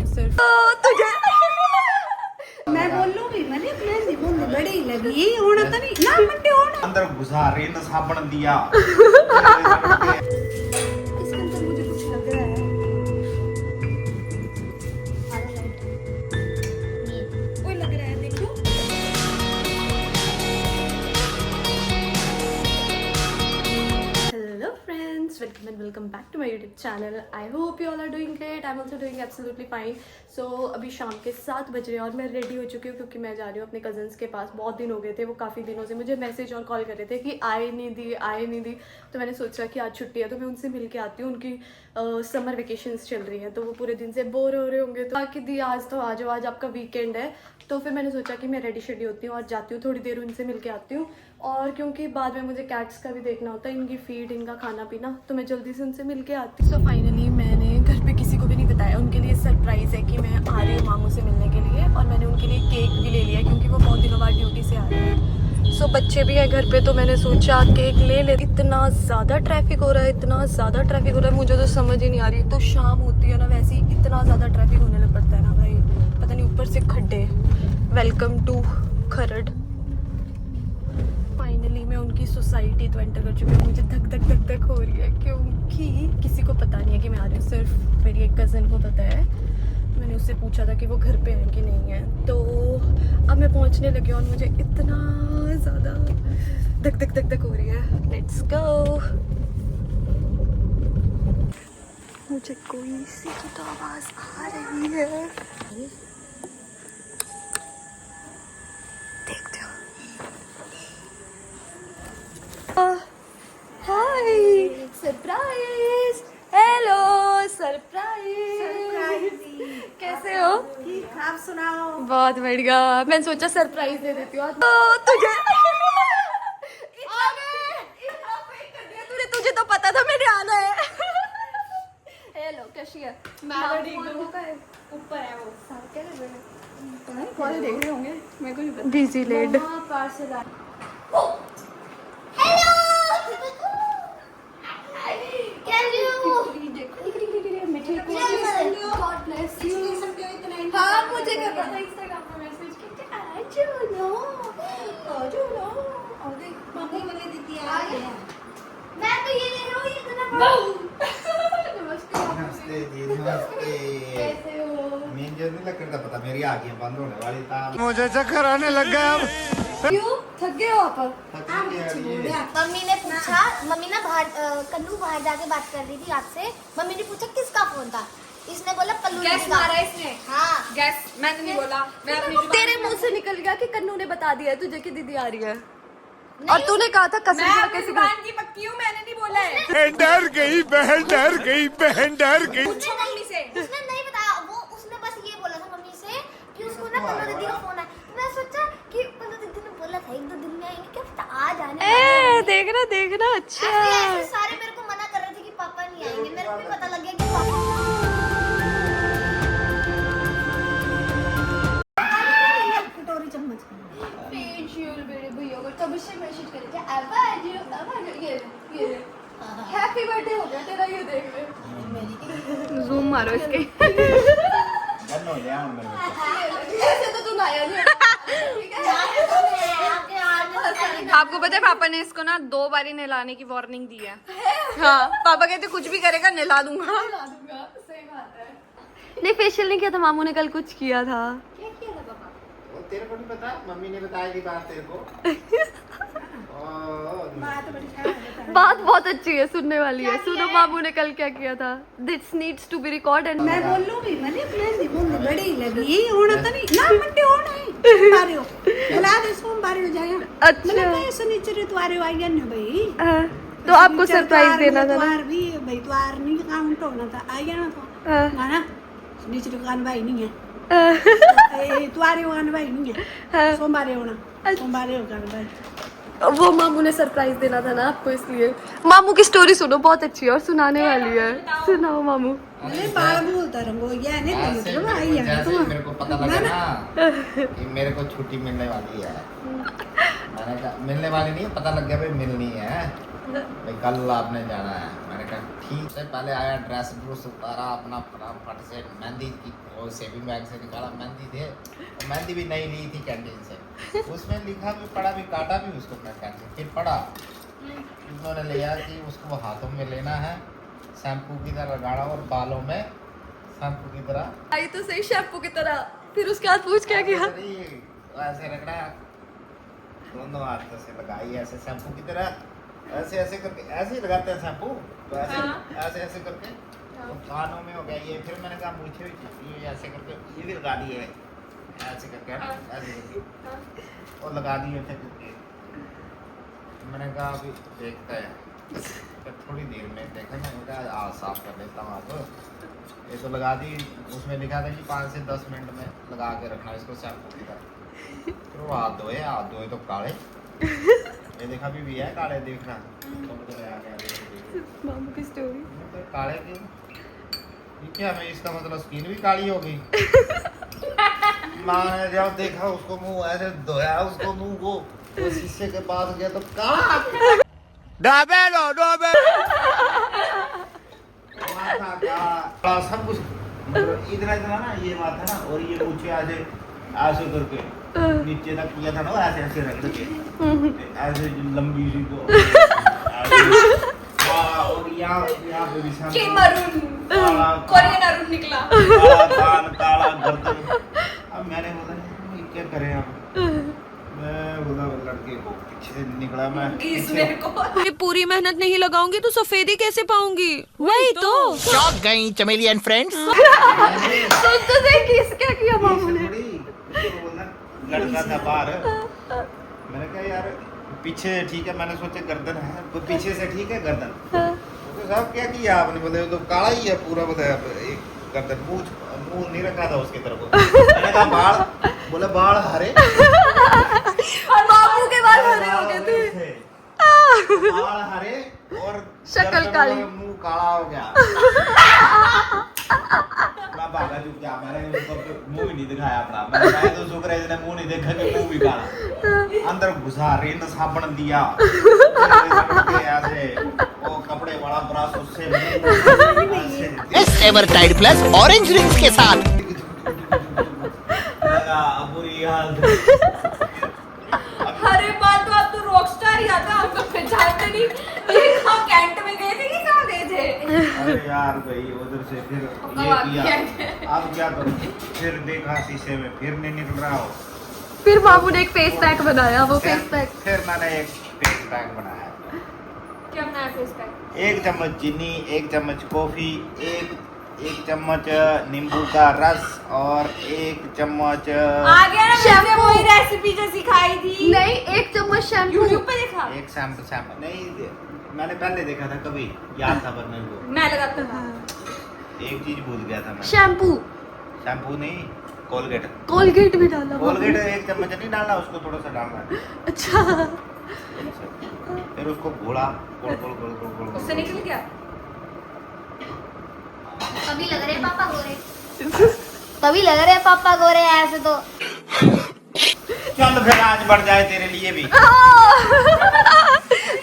हूँ सिर्फ तुझे मैं बोल लूंगी मैंने प्लेन दी बूंद बड़ी लगी होना तो नहीं ना मंडे होना अंदर घुसा रही ना साबुन दिया इसके अंदर मुझे कुछ लग रहा है कोई लग रहा है देखो hello friends welcome back to my YouTube channel I hope you all are doing great I am also doing absolutely fine so अभी शाम के 7 बज रहे हैं और मैं रेडी हो चुकी हूँ क्योंकि मैं जा रही हूँ अपने कजन्स के पास। बहुत दिन हो गए थे, वो काफ़ी दिनों से मुझे मैसेज और कॉल कर रहे थे कि आए नहीं दी तो मैंने सोचा कि आज छुट्टी है तो मैं उनसे मिल के आती हूँ। उनकी समर वेकेशंस चल रही हैं तो वो पूरे दिन से बोर हो रहे होंगे तो आके दी आज तो आ जाओ, आज आपका वीकेंड है। तो फिर मैंने सोचा कि मैं रेडी शेडी होती हूँ और जाती हूँ, थोड़ी देर उनसे मिल के आती हूँ। और क्योंकि बाद में मुझे कैट्स का भी देखना होता है, इनकी फीड, इनका खाना पीना, तो मैं जल्दी से उनसे मिल के आती हूँ। सो फाइनली मैंने घर पे किसी को भी नहीं बताया, उनके लिए सरप्राइज़ है कि मैं आ रही हूँ मामू से मिलने के लिए। और मैंने उनके लिए केक भी ले लिया क्योंकि वो बहुत दिनों बाद ड्यूटी से आ रहे हैं। सो बच्चे भी हैं घर पे तो मैंने सोचा केक ले ले। इतना ज़्यादा ट्रैफिक हो रहा है, इतना ज़्यादा ट्रैफिक हो रहा है, मुझे तो समझ ही नहीं आ रही। तो शाम होती है ना, वैसे ही इतना ज़्यादा ट्रैफिक होने लग पड़ता है ना भाई, पता नहीं, ऊपर से खड्डे। Welcome to Kharar. फाइनली मैं उनकी सोसाइटी तो एंटर कर चुकी हूँ। मुझे धक धक हो रही है क्योंकि किसी को पता नहीं है कि मैं आ रही हूँ, सिर्फ मेरी एक कज़न को पता है। मैंने उससे पूछा था कि वो घर पे हैं कि नहीं है। तो अब मैं पहुँचने लगी हूँ और मुझे इतना ज़्यादा धक हो रही है। Let's go. मुझे कोई सी तो आवाज़ आ रही है, देखते हो। हाय सरप्राइज, हेलो सरप्राइज, कैसे हो? ठीक, आप सुनाओ। बहुत बढ़िया। मैंने सोचा सरप्राइज दे देती हूँ तुझे। तुझे तो पता था मैंने आना है। हेलो कैसी है? ऊपर है वो कॉल देख रहे होंगे, मेरे को नहीं पता। Busy lead. पार्सल आ हाँ मुझे कर रहा था इंस्टाग्राम पे मैसेज कि मम्मी मैंने दीदी आ गई है। मैं तो ये ले रहा हूँ, ये इतना नमस्ते जी नमस्ते। कैसे हो? मुझे नहीं लगता पता, मेरी आँखें बंद होने वाली था। मुझे चक्कर आने लग गया अब। क्यों थक गए हो आप? मम्मी ने पूछा, मम्मी ना बाहर कन्नू बाहर जाके बात कर रही थी आपसे। मम्मी ने पूछा किसका फोन था, इसने बोला कल्लू गैस दीदी का। मारा इसने। हाँ गैस मैंने नहीं बोला, मैं अपनी तेरे मुंह से निकल गया कि कन्नू ने बता दिया है तुझे कि दीदी आ रही है। और तूने कहा था कसम मैं खा अपनी के जुबान की पक्की हूँ, मैंने नहीं बोला है। डर गई बहन, डर गई बहन, डर गई। पूछो मम्मी से। उसने नहीं बताया, वो उसने बस ये बोला था मम्मी से कि उसको ना कल्लू दीदी का फोन है। मैं सोचा कि कल्लू दीदी ने बोला था 1-2 दिन में आएंगे, क्या पता आज आने वाले हैं। देखना अच्छा। ऐसे सारे मेरे को मना कर रहे थे कि पापा नहीं आएंगे, मेरे को भी पता लग गया कि पापा कटोरी चम्मच फेशियल मेरे भैया को तब से मैसेज करे थे अब आ जाओ ये हैप्पी बर्थडे हो गया तेरा, ये देख ले। जूम मारो इसके। बंद हो गया हूँ मेरे को। ऐसे तो तू आया नहीं। ठीक है आपको पता है पापा ने इसको ना 2 बारी नहलाने की वार्निंग दी है। हाँ पापा कहते कुछ भी करेगा नहला दूंगा। सही बात है। नहीं फेशियल नहीं किया था, मामू ने कल कुछ किया था। क्या किया था पापा? वो तेरे को नहीं पता, मम्मी ने बताया थी बात तेरे को। बात तो बड़ी खराब है। बात बहुत अच्छी है, सुनने वाली है। सुनो मामू ने कल क्या किया था। This needs to be record and मैं बोल लूंगी मैंने प्लेन दी बूंद बड़ी लगी होना तो नहीं ना मंडे होना है। बारे हो बुला दे, सोमवार हो जाएगा। अच्छा। मैं शनिचर इतवार आई जाने भाई। तो आपको सरप्राइज देना था ना। इतवार भी भाई, इतवार नहीं काउंट होना था, आ जाना था ना। शनिचर कान भाई नहीं है, इतवार कान भाई नहीं है, सोमवार होना, सोमवार होगा भाई। वो मामू ने सरप्राइज देना था ना आपको, इसलिए। मामू की स्टोरी सुनो, बहुत अच्छी है और सुनाने वाली है। सुनाओ मामू। अरे बाल बोलता रंगो ये नहीं तो मतलब आई है जैसे मेरे को पता लगा ना कि मेरे को छुट्टी मिलने वाली है, मैंने कहा मिलने वाली नहीं है, पता लग गया भाई मिलनी है भाई, कल आपने जाना है। मैंने कहा ठीक से पहले आया, ड्रेस ड्रेस उतारा अपना फटाफट से, मेहंदी की वो सेविंग बैग से निकाला, मेहंदी थे, और मेहंदी भी नई ली थी कैंटीन से, उसमें लिखा भी पड़ा भी, काटा भी उसको मैं कैंटीन, फिर पढ़ा उन्होंने लिया कि उसको हाथों में लेना है, शैम्पू की तरह लगाना और बालों में शैम्पू की तरह। आई तो सही शैम्पू की तरह। फिर उसके बाद पूछ क्या किया? ऐसे रखना, दोनों हाथों से लगाई ऐसे शैम्पू की तरह, ऐसे ऐसे करके, ऐसे ही लगाते हैं शैम्पू, तो ऐसे ऐसे ऐसे करके तो कानों में हो गया ये। फिर मैंने कहा मुझे ये ऐसे करके ये भी लगा दिए, ऐसे करके ऐसे करके और लगा दिए थे करके। मैंने कहा अभी देखता है, फिर थोड़ी देर में देखा, मैंने कहा आज साफ कर लेता हूँ आप। ये तो लगा दी, उसमें लिखा था कि 5 से 10 मिनट में लगा के रखना इसको शैम्पू की तरह। फिर वो हाथ धोए तो काले, ये देखा भी है काले, देखना मामू की स्टोरी। तो काले क्यों? ये क्या है, इसका मतलब स्किन भी काली हो गई। माँ ने जब देखा उसको, मुंह ऐसे धोया उसको, मुंह को वो शीशे के पास गया तो काला सब कुछ इतना इतना ना, ये बात है ना। और ये पूछे आज ऐसे करके नीचे तक किया था ना, ऐसे ऐसे रख के ऐसे लंबी सी को और यहाँ पे भी कोरियन अरुण निकला। काला गर्दन। अब मैंने बोला क्या करें अब, मैं बोला लड़के को पीछे से निकला मैं ये पूरी मेहनत नहीं लगाऊंगी तो सफेदी कैसे पाऊंगी? वही तो शॉक गई चमेली एंड फ्रेंड्स। तो से किस क्या किया मामू ने? लड़का था बाहर, मैंने कहा यार पीछे ठीक है, मैंने सोचा गर्दन है तो पीछे से ठीक है गर्दन, तो साहब क्या किया आपने? बोले तो काला ही है पूरा, बताया एक गर्दन, मुंह नहीं रखा था उसकी तरफ। मैंने कहा बाल, बोले बाल हरे, और मामू के बाल हरे हो गए थे, बाल हरे और शक्ल काली, मुंह काला हो गया। मैं भागा चुपचाप, मैंने उसको मुंह भी नहीं दिखाया अपना। मैं तो शुक्र है इसने मुंह नहीं देखा कि मुंह भी काला। अंदर घुसा रिन साबुन दिया, ऐसे वो कपड़े वाला ब्रश उससे एस एवरटाइड प्लस ऑरेंज रिंग्स के साथ। लगा बुरी हाल। अरे बात तो आप तो रॉकस्टार ही आता, आप तो पहचानते नहीं। ये कहाँ कैंट में गए थे कि कहाँ गए थे? अरे यार भाई उधर से फिर ये किया, अब क्या करूं? फिर देखा शीशे में, फिर नहीं निकल रहा हो। फिर मामू ने एक फेस पैक बनाया, वो फेस पैक। फिर मैंने एक फेस पैक बनाया। क्या बनाया फेस पैक? 1 चम्मच चीनी, 1 चम्मच कॉफी, एक चम्मच नींबू का रस और 1 चम्मच आ गया ना, मैंने वही रेसिपी जो सिखाई थी। नहीं, 1 चम्मच शैम्पू यूट्यूब पे देखा। एक शैम्पू नहीं, मैंने पहले देखा था कभी, याद था पर मेरे को। मैं लगाता था। एक चीज भूल गया था मैं। शैम्पू नहीं, कोलगेट भी डाला। कोलगेट 1 चम्मच नहीं डालना, उसको थोड़ा सा डालना है। अच्छा, फिर उसको घोड़ा गोल। उससे निकल गया। तभी लग रहे हैं पापा गोरे, तभी लग रहे हैं पापा गोरे ऐसे तो। चल फिर आज बढ़ जाए तेरे लिए भी।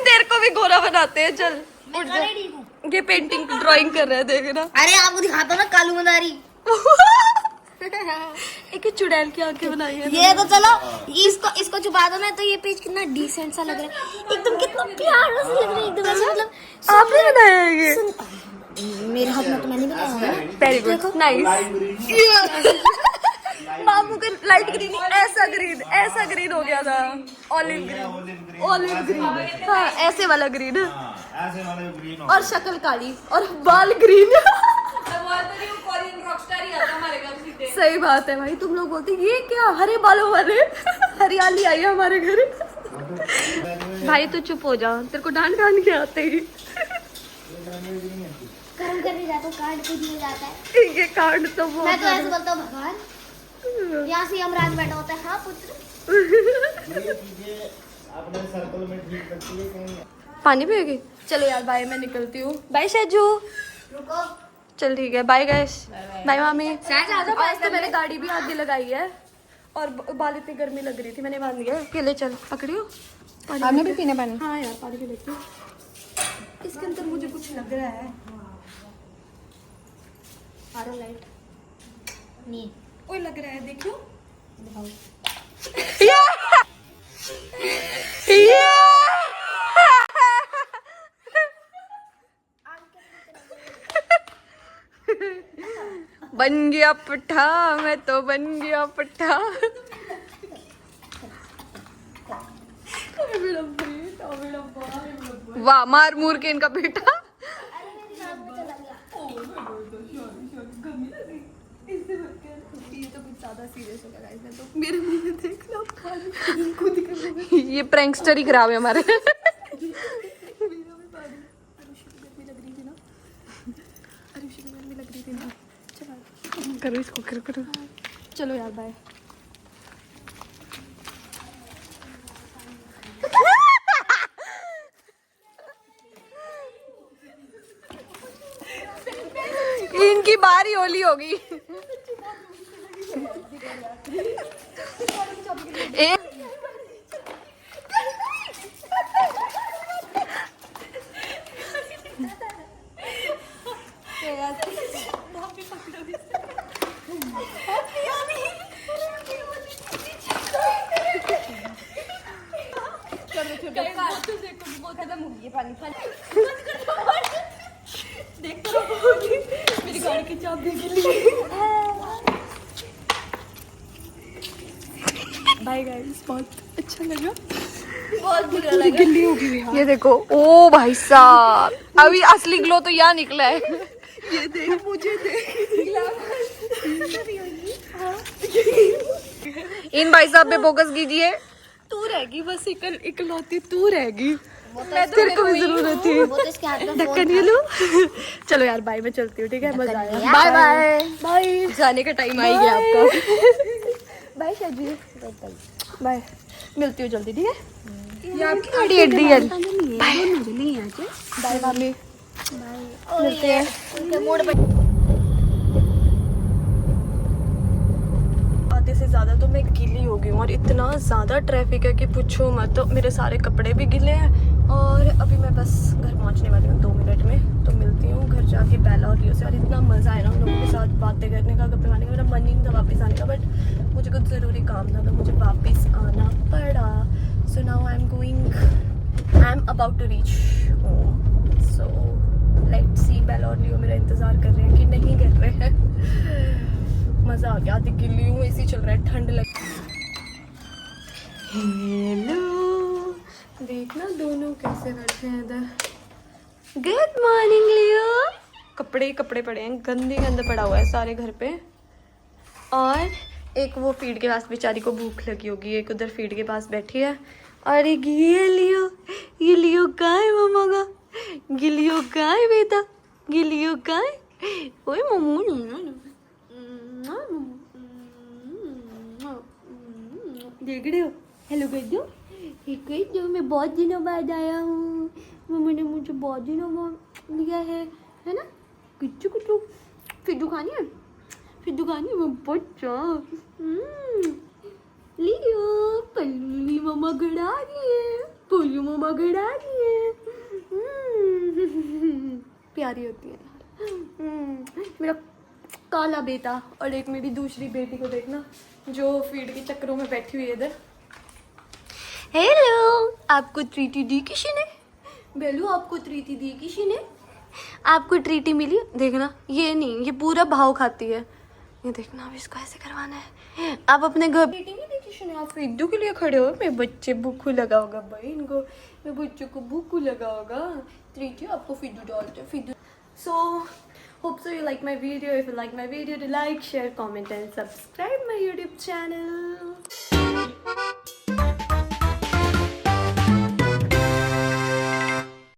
तेरे को भी गोरा बनाते हैं, चल उठ जा। ये पेंटिंग ड्राइंग कर रहे हैं, देखना। अरे आपको दिखाता ना कालू मदारी। एक चुड़ैल की आंखें बनाई है। ये तो चलो, इसको छुपा दो ना, तो ये पेज कितना डिसेंट सा लग रहा है, एकदम कितना प्यारा सा लग रहा है, एकदम ऐसे मतलब। आपने बनाया है ये? मेरे हाथ में तो मैंने बनाया है। Very good, nice. मामू का लाइट ग्रीन, ऐसा ग्रीन हो गया था, ऑलिव ग्रीन, हाँ ऐसे वाला ग्रीन, ऐसे वाले ग्रीन हो। और शक्ल काली और बाल ग्रीन। सही बात है भाई, तुम लोग बोलते ये क्या हरे बालों वाले। हरियाली आई है हमारे घर। भाई तू चुप हो जा, तेरे को डांट के आते ही। कर्म करने जाता हूँ, कार्ड कुछ मिल जाता है। ये कार्ड तो वो मैं तो ऐसे बोलता हूँ, भगवान यहाँ से यमराज बैठा होता है। हाँ पुत्र, ये चीजें अपने सर्कल में ठीक करती है कहीं। पानी पिएगी? चलो यार बाय, मैं निकलती हूँ। बाय शैजू। रुको। चल ठीक है, बाय गाइस, बाय मामी। आज तो मैंने गाड़ी भी आगे लगाई है और बाल इतनी गर्मी लग रही थी, मैंने बांध दिया। केले चल पकड़ियो, आपने भी पीने पानी? हाँ यार पानी भी लेती हूँ। इसके अंदर मुझे कुछ लग रहा है। आरो लाइट नहीं ओए लग रहा है, देखियो। दिखाओ। बन गया पट्टा, मैं तो बन गया पट्टा। वाह, मार मूर के इनका बेटा। अरे मेरी नाक में चला गया। ये तो कुछ ज्यादा सीरियस हो गया गाइस। मैं तो मेरे मुंह में देख लो, खाली खुद कर। ये प्रैंकस्टर ही खराब है हमारे। आरुषि की गर्मी लग रही थी ना, आरुषि की गर्मी लग रही थी ना। चलो करो इसको, करो करो। चलो यार, बाय। इनकी बारी होली होगी। मेरी गाड़ी की चाबी गिल्ली। बाय गाइस, बहुत अच्छा लगा। बहुत बुरा लगा। गिल्ली हो गई यार। ये देखो, ओ भाई साहब, अभी असली ग्लो तो यहाँ निकला है। ये देख, मुझे देख। इन भाई साहब पे फोकस कीजिए। तू रहेगी बस, इकलौती तू रहेगी। मैं तो तेरे को भी जरूरत थी। वो तो इसके हाथ में ढक्कन फोन ये था। लो। चलो यार, बाय, मैं चलती हूँ, ठीक है? मजा आया। Bye bye. बाय जाने का टाइम आ ही गया आपका। Bye Shaji, bye. मिलती हूँ जल्दी, ठीक है? ये आपकी गाड़ी है डीएल। बाय मामी। मिलते हैं। उनके मूड पे आधे से ज़्यादा तो मैं गीली हो गई हूँ और इतना ज़्यादा ट्रैफिक है कि पूछो मत। तो मेरे सारे कपड़े भी गीले हैं और अभी मैं बस घर पहुँचने वाली हूँ 2 मिनट में। तो मिलती हूँ घर जाके बेला और लियो से। और इतना मज़ा आया ना उन लोगों के साथ बातें करने का, गप्पे मारने का। मेरा मन ही नहीं था वापस आने का, बट मुझे कुछ ज़रूरी काम था तो मुझे वापस आना पड़ा। So now I am about to reach home. So let's see, Bella और लियो मेरा इंतज़ार कर रहे हैं कि नहीं कर रहे हैं। मज़ा आ गया। आधी गिल्ली हूँ, एसी चल रहा है, ठंड लग। हेलो, देखना दोनों कैसे बैठे हैं इधर। गुड मॉर्निंग लियो। कपड़े ही कपड़े पड़े हैं, गंदे गंदे पड़ा हुआ है सारे घर पे। और एक वो फीड के पास बेचारी को भूख लगी होगी, एक उधर फीड के पास बैठी है। और एक ये लियो कहाँ है मम्मा का? गिलियो कहाँ है बेटा? गिलियो कहाँ है? ओए मम्मू देख रहे हो? हेलो कर दो, कह दो। मैं बहुत दिनों बाद आया हूँ। मम्मी ने मुझे बहुत दिनों बाद लिया है ना? कुछ कुछ फिर खानी है, फिर खानी है। मैं बच्चा लियो। पल्ली मम्मा गड़ा रही है, पल्ली मम्मा गड़ा रही है। प्यारी होती है मेरा काला बेटा। और एक मेरी दूसरी बेटी को देखना जो फीड के चक्करों में बैठी हुई है इधर। हेलो, आपको ट्रीटी दी किसी ने? बेलू, आपको ट्रीटी दी किसी ने? आपको ट्रीटी मिली? देखना, ये नहीं, ये पूरा भाव खाती है। ये देखना, अब इसको ऐसे करवाना है। आप अपने घर ट्रीटी नहीं दी किसी ने? आप फिद्दू के लिए खड़े हो? मेरे बच्चे भूखू लगा होगा भाई इनको, मेरे बच्चों को भूखू लगा होगा। ट्रीटी आपको फिद्दू डालते, फिद्दू। So hope so you like my video. If you like my video, to like, share, comment and subscribe my YouTube channel.